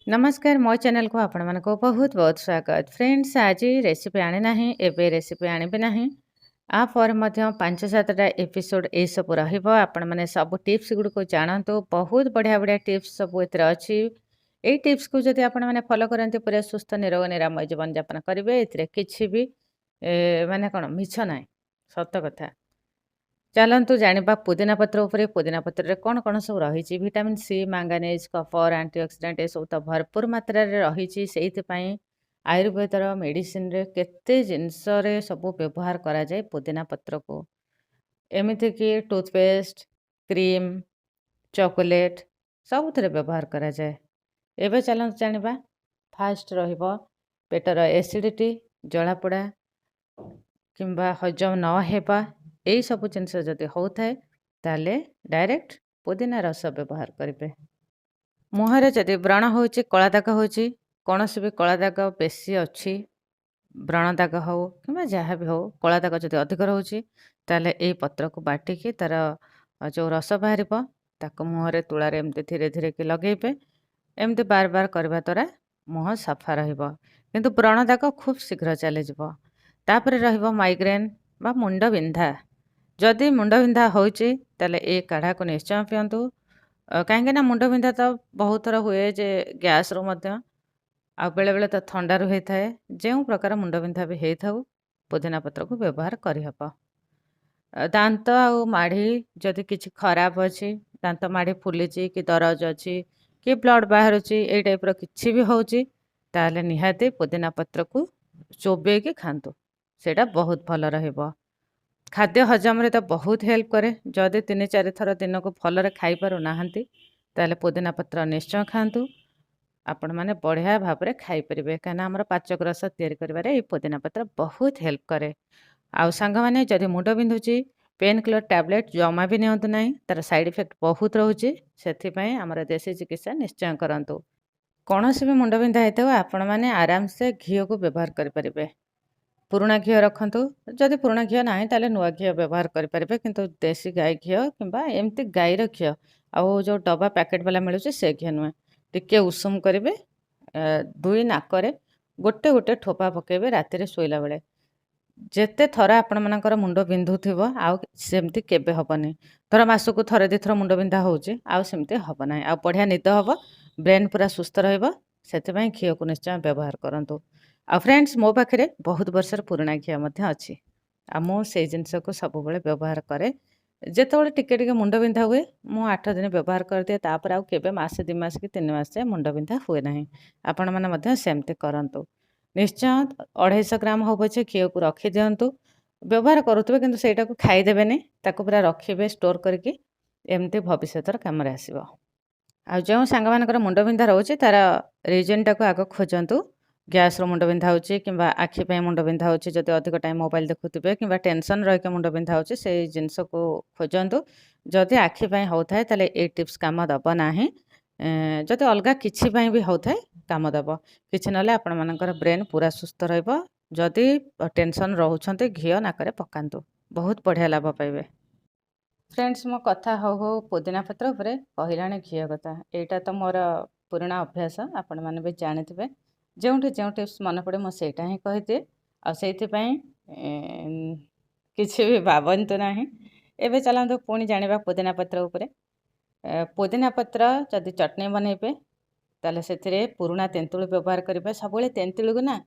नमस्कार मो चैनल को आपण मन को बहुत बहुत स्वागत। फ्रेंड्स आज रेसिपी आने नाही एबे रेसिपी आनिबे नाही आ पर मध्य 5-7टा एपिसोड ए सब रहिबो। आपण माने सब टिप्स गुड को जानतो। बहुत बढ़िया बढ़िया टिप्स सब एतर अछि। ए टिप्स को जदि आपण माने फॉलो करंते पूरा सुस्थ निरोग निरामय जीवन यापन करिवे। एथिरे किछि भी माने कोन मिछ नाही सत्य कथा। चलतु जानिबा पुदीना पत्र उपरे। पुदीना पत्र कौन कौन सब रही vitamin C manganese Kapoor antioxidant ये सब तो भरपूर मात्रा रही से आयुर्वेदर मेडिसिन रे केते जिनस सब व्यवहार करा जाए पुदीना पत्र को एमती कि टूथपेस्ट क्रीम चॉकलेट सब व्यवहार करा जाए। एबे चलतु जानिबा फास्ट रहिबो पेटर एसिडिटी जलापोड़ा किंबा हजम न हेबा यही सब जिनस जदि होता है ताले डायरेक्ट पुदीना रस व्यवहार करेंगे। मुहर जदि व्रण हो कला दाग हो कौन भी कला दाग बेसी अच्छी व्रण दाग हो कि जहाँ भी हो कला दाग जदि अधिक रोचे ताले ये पत्र को बाटिकी तार जो रस बाहर ताको मुहर तुलारे एमती धीरे धीरे कि लगेबे। एमती बार बार करने द्वारा मुह सफा रहिबो किंतु व्रण दाग खूब शीघ्र चलीज। तापर रहिबो माइग्रेन बा मुंड बिंधा। जदि मुंड बिंधा होची ताले ए काढ़ा को निश्चय पियंतु। कहीं मुंड बिंधा तो बहुत थर हुए जे गैस रो मध्य आ बेले बेले तो थंडा रू होता है। जो प्रकार मुंड बिंधा भी होता हो पुदीना पत्र को व्यवहार करहब। दांत आ माढ़ी जदि किछि खराब अच्छी दांत माढ़ी फुली कि दरज अच्छी कि ब्लड बाहर ए टाइप किछि भी होची ताले निहाती पुदीना पत्र को चोबेकी खातु सेटा बहुत भल रहिबो। खाद्य हजम रे तो बहुत हेल्प करे। जदि 3-4 थर दिन को भलरे खाई पारु नाहंती ताले पुदीना पत्र निश्चय खातु। आपण माने बढ़िया भाव में खाई परिबे कहना हमर पाचक रस तैयारी करिवारे ए पुदीना पत्र बहुत हेल्प करे। आउ सांग माने जदि मुंड बिंधुची पेन किलर टैबलेट जमा भी नियंतु नाही तार साइड इफेक्ट बहुत रोचे। सेथि पई हमर देसी चिकित्सा निश्चय करंतु। कौनसी भी मुंड बिंधा हेतु आपण माने आराम से घी को व्यवहार करि परिबे। पुराणा घी रखु जदि पुराणा घी ना ताले नुआ घी व्यवहार करेंगे किंतु देसी गाय घी कि एमती गायर घी आउ जो डब्बा पैकेट वाला मिलूँ से घी नुहे टिके उषुम करेंगे। 2 नाक गोटे गोटे ठोपा पकेबे राति शोला बेले जेते थर आपण मानकर मुंड बिंधु आउ सेमती केबे हबनी। धर मासकु थरे 2 थर मुंड बिंधा होउची आउ सेमती हब ना आ बढ़िया निद हब ब्रेन पूरा सुस्थ रहइबो। सेति घी को निश्चय व्यवहार करंतु। आ फ्रेंड्स मो पाखे बहुत वर्षर पुराणा घी अच्छी आ मु से जिनस को सब व्यवहार करे। जिते टिके टिके मुंड बिंधा हुए मु 8 दिन व्यवहार कर दिए तापर आउ केबे मासे 2 मास कि 3 मास जाए मुंड बिंधा हुए नहीं। आपण माने मध्य सेमती करंतु। निश्चय 250 ग्राम हो पछे घी को रखी दियंतु व्यवहार करुथबे किंतु सेटा को खाई देबेनी ताको पूरा रखिबे स्टोर करके एमती भविष्यतर काम रे आसीबो। आ जो सांग मानकर मुंड बिंधा रोचे तार रीजन टाको आग खोजंतु। गैस रो मुंड बिंधा होची किंबा आखि पे मुंड बिंधा होची जदि अधिक टाइम मोबाइल देखुथिबे किंबा टेंशन रह के मुंड बिंधा होची से जिंस को खोजंतु। जदि आखि पे होथाय ताले ए टिप्स काम दब नाही। जदि अलगा किछि पे भी होथाय काम दब किछि नले आपण मानकर ब्रेन पूरा सुस्थ रहइबो। जदि टेंशन रहउछन्ते घियो नाकरे पकांतु बहुत बढ़िया लाभ पाइबे। फ्रेंड्स मो कथा हो पुदीना पत्र उपरे कहिलाने घी कथा एटा तो मोर पुराणा अभ्यास आपण माने भी जानिथिबे। जोंठी जो टिप्स मन पड़े मो सेटा ही कहिदिए आ सेइथिपाई किछि भी भाबंतु नाही। एबे चलंतु पुणी जानिबा पुदीना पत्र उपरे। पुदीना पत्र जदि चटनी बनेबे ताले सेथिरे पुराणा तेंतुଳି व्यवहार करिबे। सबले तेंतुଳି को ना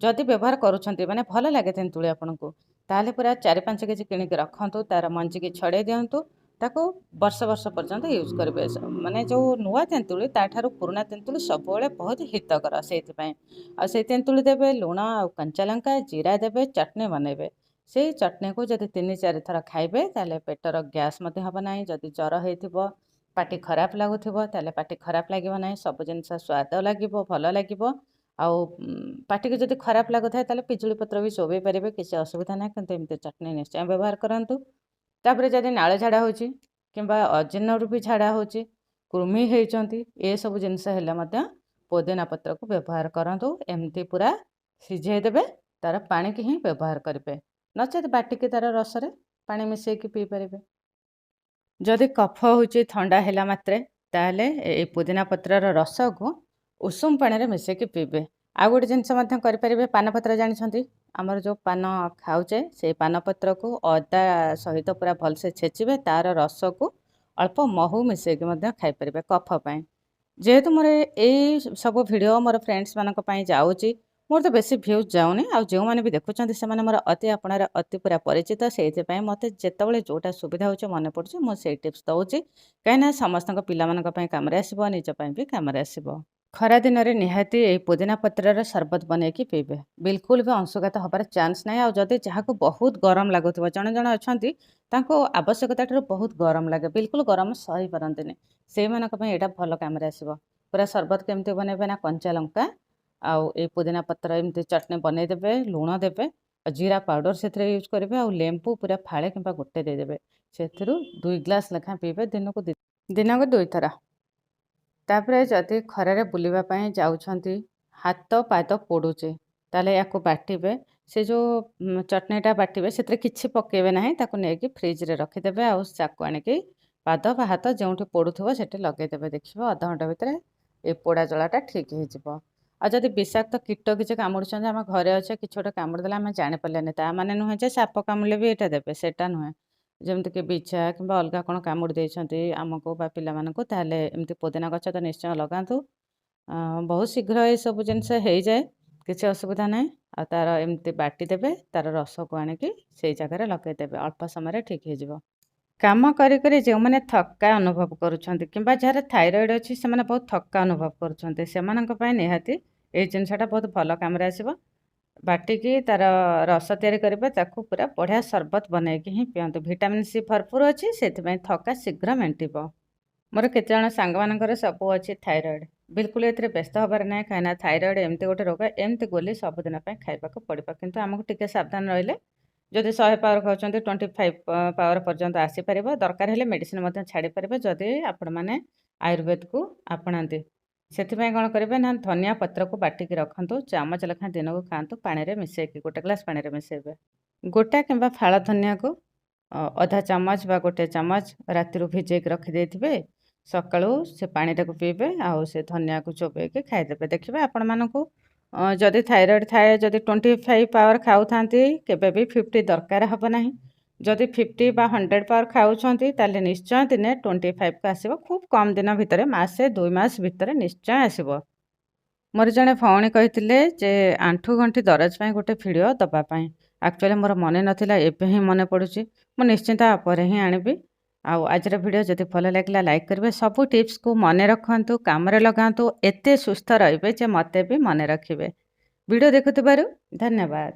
जदि व्यवहार करूछन्ते माने भल लागे तेंतुଳି आपनको ताले पूरा 4-5 केजी किनिक रखंतु तार मंजी की छड़े दियंतु ताको वर्ष वर्ष पर्यंत यूज करेंगे। माने जो नुआ तेंतुଳି ताठारु पुराणा तेंतुଳି सबले बहुत हितकर से से तेंतुଳି देवे लुण आ कंचा लंका जीरा देवे चटनी बनेबे। से चटनी को जदि 3-4 थर खाइबे ताले पेटर गैस मते हबो नाही। जदि जर हेतिबो पाटी खराब लागुथिबो ताले पाटी खराब लागिबो नाही। सब जिनस स्वाद लागिबो भल लागिबो। आउ पाटी को जदि खराब लागुथाय ताले पिजुଳି पत्र भी चोबे परिबे किछि असुविधा नाही। किंतु एमते चटनी निश्चय व्यवहार करंतु। तापर जदि नाळ झाड़ा होची किंबा अजीर्ण रू भी झाड़ा होची कृमि हेचंती ए सब जिनस हेले मध्य पुदीना पत्र को व्यवहार करंतु। एमती पूरा सिझे देबे तार पानी की ही व्यवहार करेंगे नचेत बाटिके तार रस रे पानी मिसई की पी परिबे। जदि कफ होची ठंडा हैला मात्रे ताले ए पुदीना पत्रर रस को ଉଷୁମ ପାଣିରେ ମିଶାଇକି ପିଇବେ। ଆଉ ଗୋଟେ ଜିନିଷ ମଧ୍ୟ କରିପାରିବେ, ପାନପତ୍ର ଜାଣିଛନ୍ତି, ଆମର ଯେଉଁ ପାନ ଖାଉଛେ ସେଇ ପାନପତ୍ରକୁ ଅଦା ସହିତ ପୁରା ଭଲସେ ଛେଚିବେ, ତାର ରସକୁ ଅଳ୍ପ ମହୁ ମିଶାଇକି ମଧ୍ୟ ଖାଇପାରିବେ କଫ ପାଇଁ। ଯେହେତୁ ମୋର ଏଇ ସବୁ ଭିଡ଼ିଓ ମୋର ଫ୍ରେଣ୍ଡସ୍ମାନଙ୍କ ପାଇଁ ଯାଉଛି, ମୋର ତ ବେଶୀ ଭ୍ୟୁଜ୍ ଯାଉନି, ଆଉ ଯେଉଁମାନେ ବି ଦେଖୁଛନ୍ତି ସେମାନେ ମୋର ଅତି ଆପଣାର ଅତି ପୁରା ପରିଚିତ, ସେଇଥିପାଇଁ ମୋତେ ଯେତେବେଳେ ଯେଉଁଟା ସୁବିଧା ହେଉଛି ମନେ ପଡ଼ୁଛି ମୁଁ ସେଇ ଟିପ୍ସ ଦେଉଛି, କାହିଁକିନା ସମସ୍ତଙ୍କ ପିଲାମାନଙ୍କ ପାଇଁ କାମରେ ଆସିବ, ନିଜ ପାଇଁ ବି କାମରେ ଆସିବ। ଖରାଦିନରେ ନିହାତି ଏଇ ପୁଦିନା ପତ୍ରର ସରବତ ବନେଇକି ପିଇବେ। ବିଲକୁଲ ବି ଅଂଶୁଘାତ ହେବାର ଚାନ୍ସ ନାହିଁ। ଆଉ ଯଦି ଯାହାକୁ ବହୁତ ଗରମ ଲାଗୁଥିବ, ଜଣେ ଜଣେ ଅଛନ୍ତି ତାଙ୍କୁ ଆବଶ୍ୟକତା ଠାରୁ ବହୁତ ଗରମ ଲାଗେ, ବିଲକୁଲ ଗରମ ସହିପାରନ୍ତିନି, ସେଇମାନଙ୍କ ପାଇଁ ଏଇଟା ଭଲ କାମରେ ଆସିବ। ପୁରା ସରବତ କେମିତି ବନେଇବେ ନା, କଞ୍ଚା ଲଙ୍କା ଆଉ ଏଇ ପୁଦିନା ପତ୍ର ଏମିତି ଚଟଣି ବନେଇଦେବେ, ଲୁଣ ଦେବେ, ଆଉ ଜିରା ପାଉଡ଼ର ସେଥିରେ ୟୁଜ୍ କରିବେ, ଆଉ ଲେମ୍ବୁ ପୁରା ଫାଳେ କିମ୍ବା ଗୋଟେ ଦେଇଦେବେ, ସେଥିରୁ 2 ଗ୍ଲାସ୍ ଲେଖାଏଁ ପିଇବେ ଦିନକୁ 2 ଥର। ତାପରେ ଯଦି ଖରାରେ ବୁଲିବା ପାଇଁ ଯାଉଛନ୍ତି, ହାତ ପାଦ ପୋଡ଼ୁଛି, ତାହେଲେ ୟାକୁ ବାଟିବେ। ସେ ଯେଉଁ ଚଟଣିଟା ବାଟିବେ ସେଥିରେ କିଛି ପକାଇବେ ନାହିଁ, ତାକୁ ନେଇକି ଫ୍ରିଜରେ ରଖିଦେବେ, ଆଉ ଚାକୁ ଆଣିକି ପାଦ ବା ହାତ ଯେଉଁଠି ପୋଡ଼ୁଥିବ ସେଠି ଲଗାଇଦେବେ। ଦେଖିବ ଅଧଘଣ୍ଟା ଭିତରେ ଏ ପୋଡ଼ା ଜଳାଟା ଠିକ୍ ହେଇଯିବ। ଆଉ ଯଦି ବିଷାକ୍ତ କୀଟ କିଛି କାମୁଡ଼ୁଛନ୍ତି, ଆମ ଘରେ ଅଛେ କିଛି ଗୋଟେ କାମୁଡ଼ିଦେଲେ ଆମେ ଜାଣିପାରିଲାନି, ତା ମାନେ ନୁହେଁ ଯେ ସାପ କାମୁଡ଼ିଲେ ବି ଏଇଟା ଦେବେ, ସେଇଟା ନୁହେଁ। ଯେମିତିକି ବିଛା କିମ୍ବା ଅଲଗା କ'ଣ କାମୁଡ଼ି ଦେଇଛନ୍ତି ଆମକୁ ବା ପିଲାମାନଙ୍କୁ, ତାହେଲେ ଏମିତି ପୋଦିନା ଗଛ ତ ନିଶ୍ଚୟ ଲଗାନ୍ତୁ। ବହୁତ ଶୀଘ୍ର ଏସବୁ ଜିନିଷ ହେଇଯାଏ, କିଛି ଅସୁବିଧା ନାହିଁ। ଆଉ ତାର ଏମିତି ବାଟିଦେବେ, ତାର ରସକୁ ଆଣିକି ସେଇ ଜାଗାରେ ଲଗାଇଦେବେ, ଅଳ୍ପ ସମୟରେ ଠିକ୍ ହେଇଯିବ। କାମ କରି କରି ଯେଉଁମାନେ ଥକ୍କା ଅନୁଭବ କରୁଛନ୍ତି କିମ୍ବା ଯାହାର ଥାଇରଏଡ଼୍ ଅଛି ସେମାନେ ବହୁତ ଥକ୍କା ଅନୁଭବ କରୁଛନ୍ତି, ସେମାନଙ୍କ ପାଇଁ ନିହାତି ଏଇ ଜିନିଷଟା ବହୁତ ଭଲ କାମରେ ଆସିବ। ବାଟିକି ତାର ରସ ତିଆରି କରିବେ, ତାକୁ ପୁରା ବଢ଼ିଆ ସରବତ ବନେଇକି ହିଁ ପିଅନ୍ତୁ। ଭିଟାମିନ୍ ସି ଭରପୁର ଅଛି, ସେଥିପାଇଁ ଥକ୍କା ଶୀଘ୍ର ମେଣ୍ଟିବ। ମୋର କେତେଜଣ ସାଙ୍ଗମାନଙ୍କର ସବୁ ଅଛି ଥାଇରଏଡ଼୍, ବିଲକୁଲ ଏଥିରେ ବ୍ୟସ୍ତ ହେବାର ନାହିଁ, କାହିଁକିନା ଥାଇରଏଡ଼୍ ଏମିତି ଗୋଟେ ରୋଗ, ଏମିତି ଗୋଲି ସବୁଦିନ ପାଇଁ ଖାଇବାକୁ ପଡ଼ିବ। କିନ୍ତୁ ଆମକୁ ଟିକେ ସାବଧାନ ରହିଲେ, ଯଦି 100 ପାୱାର ଖାଉଛନ୍ତି 25 ପାୱାର ପର୍ଯ୍ୟନ୍ତ ଆସିପାରିବ। ଦରକାର ହେଲେ ମେଡ଼ିସିନ ମଧ୍ୟ ଛାଡ଼ିପାରିବେ ଯଦି ଆପଣମାନେ ଆୟୁର୍ବେଦକୁ ଆପଣାନ୍ତି। ସେଥିପାଇଁ କ'ଣ କରିବେ ନା, ଧନିଆ ପତ୍ରକୁ ବାଟିକି ରଖନ୍ତୁ, ଚାମଚ ଲେଖାଏଁ ଦିନକୁ ଖାଆନ୍ତୁ, ପାଣିରେ ମିଶାଇକି 1 ଗ୍ଲାସ୍ ପାଣିରେ ମିଶାଇବେ। ଗୋଟା କିମ୍ବା ଫାଳ ଧନିଆକୁ ଅଧା ଚାମଚ ବା 1 ଚାମଚ ରାତିରୁ ଭିଜେଇକି ରଖିଦେଇଥିବେ, ସକାଳୁ ସେ ପାଣିଟାକୁ ପିଇବେ, ଆଉ ସେ ଧନିଆକୁ ଚୋବେଇକି ଖାଇଦେବେ। ଦେଖିବେ ଆପଣମାନଙ୍କୁ ଯଦି ଥାଇରଏଡ଼୍ ଥାଏ, ଯଦି 25 ପାୱାର ଖାଉଥାନ୍ତି, କେବେ ବି 50 ଦରକାର ହେବ ନାହିଁ। ଯଦି 50 ବା 100 ପାୱାର ଖାଉଛନ୍ତି, ତାହେଲେ ନିଶ୍ଚୟ ଦିନେ 25କୁ ଆସିବ। ଖୁବ୍ କମ୍ ଦିନ ଭିତରେ, ମାସେ 2 ମାସ ଭିତରେ ନିଶ୍ଚୟ ଆସିବ। ମୋର ଜଣେ ଭଉଣୀ କହିଥିଲେ ଯେ ଆଣ୍ଠୁଗଣ୍ଠି ଦରଜ ପାଇଁ ଗୋଟେ ଭିଡ଼ିଓ ଦେବା ପାଇଁ। ଆକ୍ଚୁଆଲି ମୋର ମନେ ନଥିଲା, ଏବେ ହିଁ ମନେ ପଡ଼ୁଛି। ମୁଁ ନିଶ୍ଚିନ୍ତ ପରେ ହିଁ ଆଣିବି। ଆଉ ଆଜିର ଭିଡ଼ିଓ ଯଦି ଭଲ ଲାଗିଲା ଲାଇକ୍ କରିବେ, ସବୁ ଟିପ୍ସକୁ ମନେ ରଖନ୍ତୁ, କାମରେ ଲଗାନ୍ତୁ, ଏତେ ସୁସ୍ଥ ରହିବେ ଯେ ମୋତେ ବି ମନେ ରଖିବେ। ଭିଡ଼ିଓ ଦେଖୁଥିବାରୁ ଧନ୍ୟବାଦ।